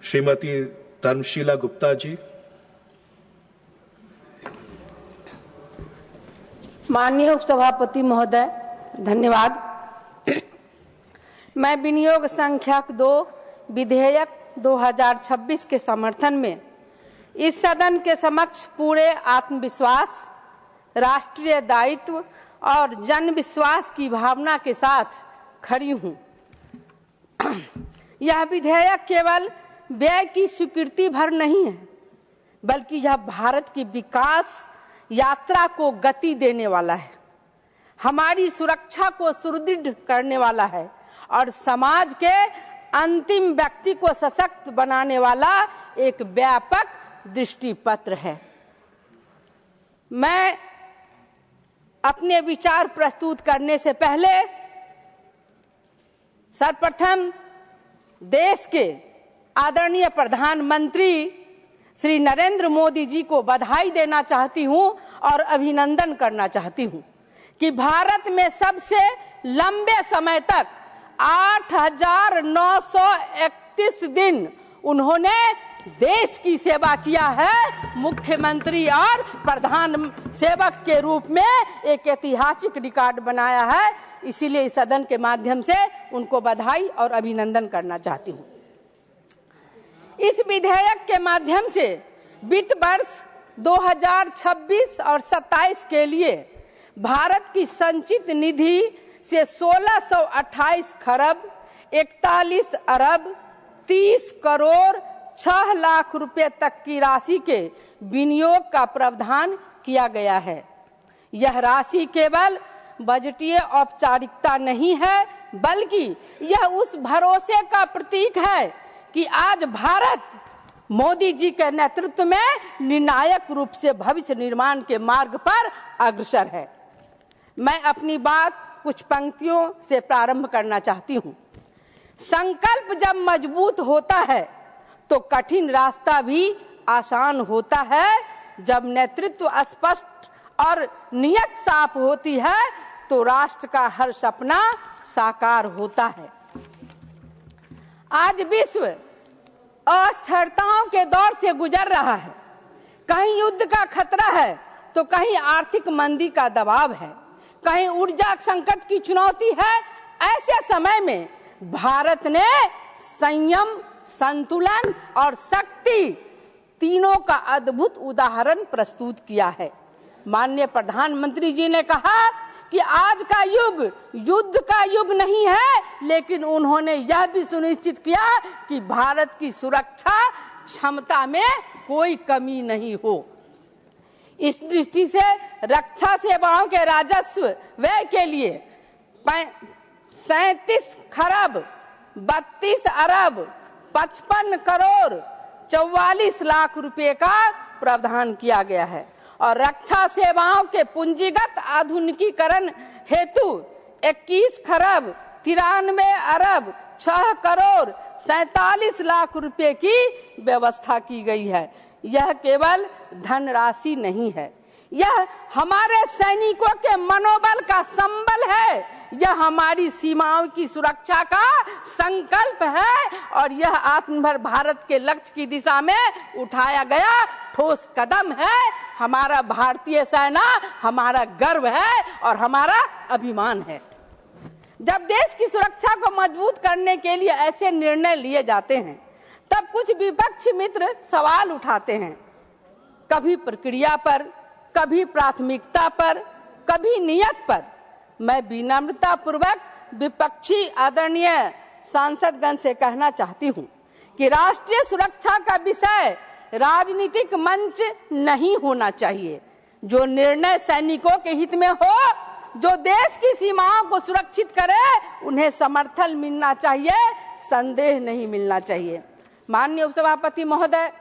श्रीमती धर्मशीला गुप्ता जी। माननीय उपसभापति महोदय, धन्यवाद। मैं विनियोग संख्या 2 विधेयक 2026 के समर्थन में इस सदन के समक्ष पूरे आत्मविश्वास, राष्ट्रीय दायित्व और जन विश्वास की भावना के साथ खड़ी हूं। यह विधेयक केवल व्यय की स्वीकृति भर नहीं है, बल्कि यह भारत की विकास यात्रा को गति देने वाला है, हमारी सुरक्षा को सुदृढ़ करने वाला है और समाज के अंतिम व्यक्ति को सशक्त बनाने वाला एक व्यापक दृष्टिपत्र है। मैं अपने विचार प्रस्तुत करने से पहले सर्वप्रथम देश के आदरणीय प्रधानमंत्री श्री नरेंद्र मोदी जी को बधाई देना चाहती हूं और अभिनंदन करना चाहती हूं कि भारत में सबसे लंबे समय तक 8,931 दिन उन्होंने देश की सेवा किया है। मुख्यमंत्री और प्रधान सेवक के रूप में एक ऐतिहासिक रिकॉर्ड बनाया है। इसीलिए इस सदन के माध्यम से उनको बधाई और अभिनंदन करना चाहती हूं। इस विधेयक के माध्यम से वित्त वर्ष 2026 और 27 के लिए भारत की संचित निधि से 1628 खरब 41 अरब 30 करोड़ 6 लाख रुपए तक की राशि के विनियोग का प्रावधान किया गया है। यह राशि केवल बजटीय औपचारिकता नहीं है, बल्कि यह उस भरोसे का प्रतीक है कि आज भारत मोदी जी के नेतृत्व में निर्णायक रूप से भविष्य निर्माण के मार्ग पर अग्रसर है। मैं अपनी बात कुछ पंक्तियों से प्रारंभ करना चाहती हूँ। संकल्प जब मजबूत होता है तो कठिन रास्ता भी आसान होता है। जब नेतृत्व स्पष्ट और नियत साफ होती है तो राष्ट्र का हर सपना साकार होता है। आज विश्व अस्थिरताओं के दौर से गुजर रहा है। कहीं युद्ध का खतरा है तो कहीं आर्थिक मंदी का दबाव है, कहीं ऊर्जा संकट की चुनौती है। ऐसे समय में भारत ने संयम, संतुलन और शक्ति तीनों का अद्भुत उदाहरण प्रस्तुत किया है। माननीय प्रधानमंत्री जी ने कहा कि आज का युग युद्ध का युग नहीं है, लेकिन उन्होंने यह भी सुनिश्चित किया कि भारत की सुरक्षा क्षमता में कोई कमी नहीं हो। इस दृष्टि से रक्षा सेवाओं के राजस्व व्यय के लिए 37 खरब 32 अरब 55 करोड़ 44 लाख रुपए का प्रावधान किया गया है और रक्षा सेवाओं के पूंजीगत आधुनिकीकरण हेतु 21 खरब 93 अरब 6 करोड़ 47 लाख रुपए की व्यवस्था की गई है। यह केवल धनराशि नहीं है, यह हमारे सैनिकों के मनोबल का संबल है, यह हमारी सीमाओं की सुरक्षा का संकल्प है और यह आत्मनिर्भर भारत के लक्ष्य की दिशा में उठाया गया ठोस कदम है। हमारा भारतीय सेना हमारा गर्व है और हमारा अभिमान है। जब देश की सुरक्षा को मजबूत करने के लिए ऐसे निर्णय लिए जाते हैं, तब कुछ विपक्षी मित्र सवाल उठाते हैं, कभी प्रक्रिया पर, कभी प्राथमिकता पर, कभी नियत पर। मैं विनम्रता पूर्वक विपक्षी आदरणीय सांसदगण से कहना चाहती हूं कि राष्ट्रीय सुरक्षा का विषय राजनीतिक मंच नहीं होना चाहिए। जो निर्णय सैनिकों के हित में हो, जो देश की सीमाओं को सुरक्षित करे, उन्हें समर्थन मिलना चाहिए, संदेह नहीं मिलना चाहिए। माननीय उपसभापति महोदय,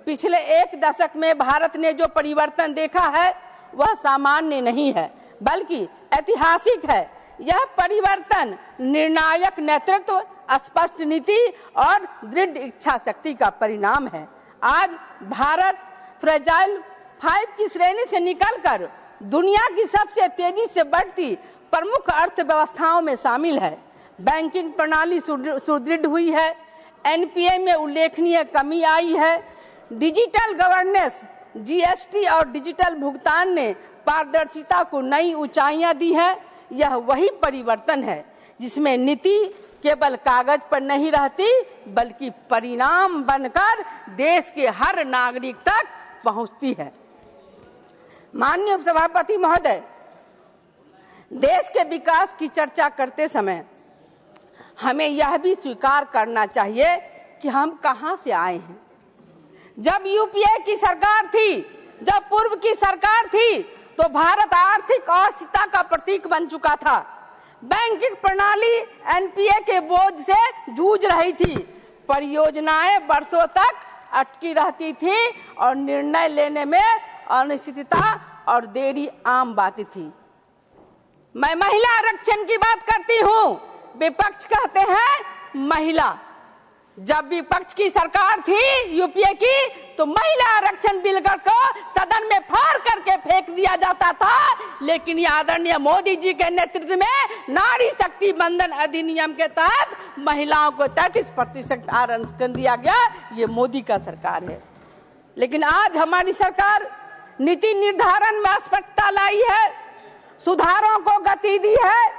पिछले 1 दशक में भारत ने जो परिवर्तन देखा है वह सामान्य नहीं है, बल्कि ऐतिहासिक है। यह परिवर्तन निर्णायक नेतृत्व, स्पष्ट नीति और दृढ़ इच्छा शक्ति का परिणाम है। आज भारत फ्रेजाइल 5 की श्रेणी से निकलकर दुनिया की सबसे तेजी से बढ़ती प्रमुख अर्थव्यवस्थाओं में शामिल है। बैंकिंग प्रणाली सुदृढ़ हुई है, एनपीए में उल्लेखनीय कमी आई है। डिजिटल गवर्नेंस, जीएसटी और डिजिटल भुगतान ने पारदर्शिता को नई ऊंचाइयां दी है। यह वही परिवर्तन है जिसमें नीति केवल कागज पर नहीं रहती बल्कि परिणाम बनकर देश के हर नागरिक तक पहुंचती है। माननीय उपसभापति महोदय, देश के विकास की चर्चा करते समय हमें यह भी स्वीकार करना चाहिए कि हम कहां से आए हैं। जब यूपीए की सरकार थी, जब पूर्व की सरकार थी, तो भारत आर्थिक अस्थिरता का प्रतीक बन चुका था। बैंकिंग प्रणाली एनपीए के बोझ से जूझ रही थी। परियोजनाएं वर्षों तक अटकी रहती थी और निर्णय लेने में अनिश्चितता और देरी आम बात थी। मैं महिला आरक्षण की बात करती हूँ। विपक्ष कहते हैं महिला। जब विपक्ष की सरकार थी यूपीए की, तो महिला आरक्षण बिल को सदन में फाड़ करके फेंक दिया जाता था। लेकिन यह आदरणीय मोदी जी के नेतृत्व में नारी शक्ति बंधन अधिनियम के तहत महिलाओं को 33% आरक्षण दिया गया। ये मोदी का सरकार है। लेकिन आज हमारी सरकार नीति निर्धारण में स्पष्टता लाई है, सुधारों को गति दी है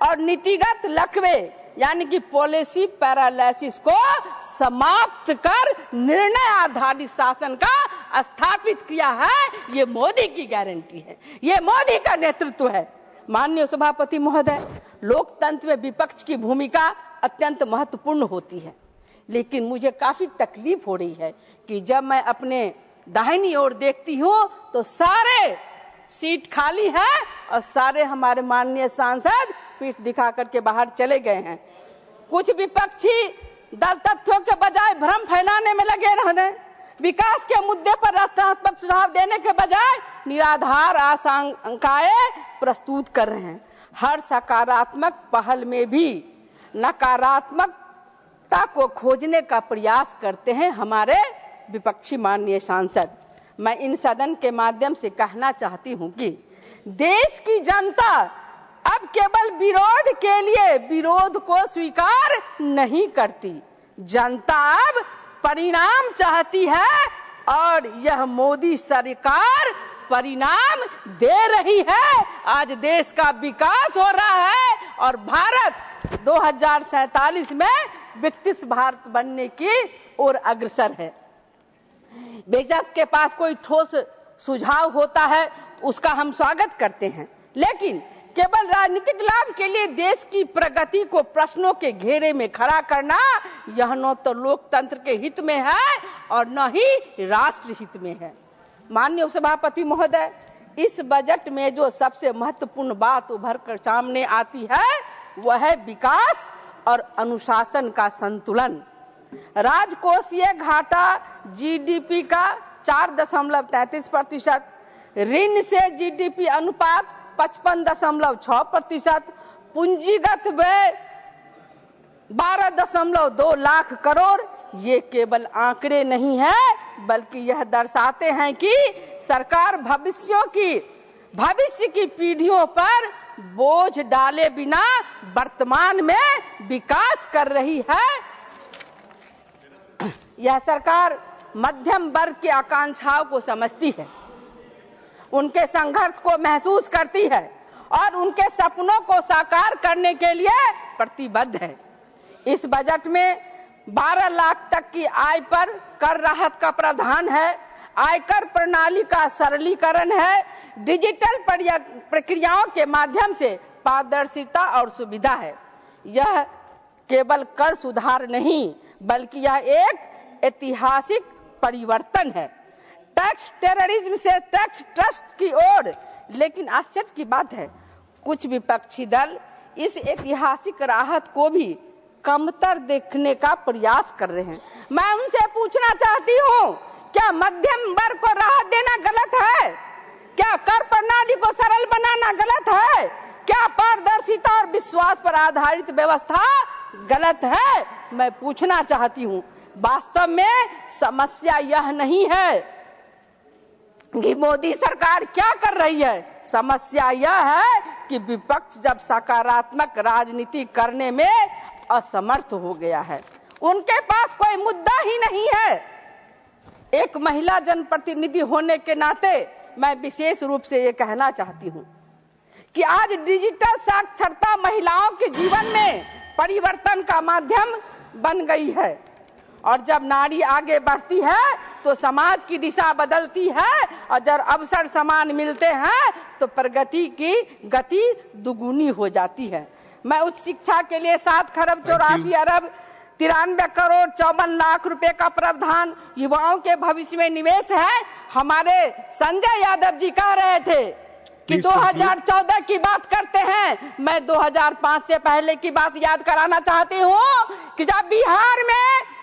और नीतिगत लक्ष्य यानी कि पॉलिसी पैरालिसिस को समाप्त कर निर्णय आधारित शासन का स्थापित किया है। ये मोदी की गारंटी है, ये मोदी का नेतृत्व है। माननीय सभापति महोदय, लोकतंत्र में विपक्ष की भूमिका अत्यंत महत्वपूर्ण होती है। लेकिन मुझे काफी तकलीफ हो रही है कि जब मैं अपने दाहिनी ओर देखती हूँ तो सारे सीट खाली है और सारे हमारे माननीय सांसद पीठ दिखा करके बाहर चले गए हैं। कुछ विपक्षी दल तथ्यों के बजाय भ्रम फैलाने में लगे रहने, विकास के मुद्दे पर रचनात्मक सुझाव देने के बजाय निराधार आशंकाएं प्रस्तुत कर रहे हैं। हर सकारात्मक पहल में भी नकारात्मकता को खोजने का प्रयास करते हैं हमारे विपक्षी माननीय सांसद। मैं इन सदन के माध्यम से कहना चाहती हूं कि देश की जनता अब केवल विरोध के लिए विरोध को स्वीकार नहीं करती। जनता अब परिणाम चाहती है और यह मोदी सरकार परिणाम दे रही है। आज देश का विकास हो रहा है और भारत 2047 में विकसित भारत बनने की ओर अग्रसर है। बेशक के पास कोई ठोस सुझाव होता है उसका हम स्वागत करते हैं, लेकिन केवल राजनीतिक लाभ के लिए देश की प्रगति को प्रश्नों के घेरे में खड़ा करना यह न तो लोकतंत्र के हित में है और न ही राष्ट्र हित में है। माननीय उपसभापति महोदय, इस बजट में जो सबसे महत्वपूर्ण बात उभर कर सामने आती है वह है विकास और अनुशासन का संतुलन। राजकोषीय घाटा जीडीपी का 4.33%, ऋण से जीडीपी अनुपात 55.6%, पूंजीगत व्यय 12.2 लाख करोड़। ये केवल आंकड़े नहीं है बल्कि यह दर्शाते हैं कि सरकार भविष्य की पीढ़ियों पर बोझ डाले बिना वर्तमान में विकास कर रही है। यह सरकार मध्यम वर्ग की आकांक्षाओं को समझती है, उनके संघर्ष को महसूस करती है और उनके सपनों को साकार करने के लिए प्रतिबद्ध है। इस बजट में 12 लाख तक की आय पर कर राहत का प्रावधान है, आयकर प्रणाली का सरलीकरण है, डिजिटल प्रक्रियाओं के माध्यम से पारदर्शिता और सुविधा है। यह केवल कर सुधार नहीं बल्कि यह एक ऐतिहासिक परिवर्तन है, टैक्स टेररिज्म से टैक्स ट्रस्ट की ओर। लेकिन आश्चर्य की बात है कुछ विपक्षी दल इस ऐतिहासिक राहत को भी कमतर देखने का प्रयास कर रहे हैं। मैं उनसे पूछना चाहती हूँ, क्या मध्यम वर्ग को राहत देना गलत है? क्या कर प्रणाली को सरल बनाना गलत है? क्या पारदर्शिता और विश्वास पर आधारित व्यवस्था गलत है? मैं पूछना चाहती हूँ। वास्तव में समस्या यह नहीं है कि मोदी सरकार क्या कर रही है, समस्या यह है कि विपक्ष जब सकारात्मक राजनीति करने में असमर्थ हो गया है। उनके पास कोई मुद्दा ही नहीं है। एक महिला जनप्रतिनिधि होने के नाते मैं विशेष रूप से ये कहना चाहती हूँ कि आज डिजिटल साक्षरता महिलाओं के जीवन में परिवर्तन का माध्यम बन गई है, और जब नारी आगे बढ़ती है तो समाज की दिशा बदलती है, और जब अवसर समान मिलते हैं तो प्रगति की गति दुगुनी हो जाती है। मैं उच्च शिक्षा के लिए 7 खरब 84 अरब 93 करोड़ 54 लाख रुपए का प्रावधान युवाओं के भविष्य में निवेश है। हमारे संजय यादव जी कह रहे थे कि 2014 की बात करते हैं, मैं 2005 से पहले की बात याद कराना चाहती हूँ कि जब बिहार में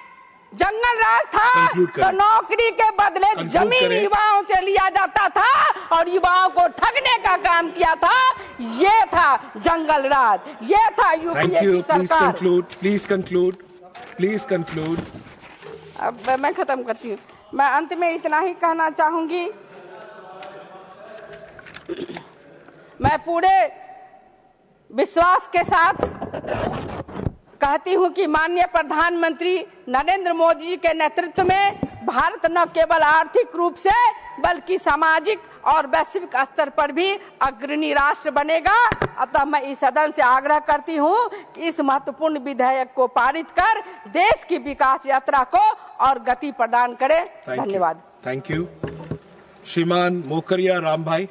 जंगल राज था तो नौकरी के बदले जमीन युवाओं से लिया जाता था और युवाओं को ठगने का काम किया था। ये था जंगल राज, ये था यूपीए की सरकार। Please conclude. अब मैं खत्म करती हूँ। मैं अंत में इतना ही कहना चाहूंगी, मैं पूरे विश्वास के साथ कहती हूं कि माननीय प्रधानमंत्री नरेंद्र मोदी जी के नेतृत्व में भारत न केवल आर्थिक रूप से बल्कि सामाजिक और वैश्विक स्तर पर भी अग्रणी राष्ट्र बनेगा। अतः मैं इस सदन से आग्रह करती हूं कि इस महत्वपूर्ण विधेयक को पारित कर देश की विकास यात्रा को और गति प्रदान करें। धन्यवाद। Thank you. श्रीमान मोकरिया राम भाई।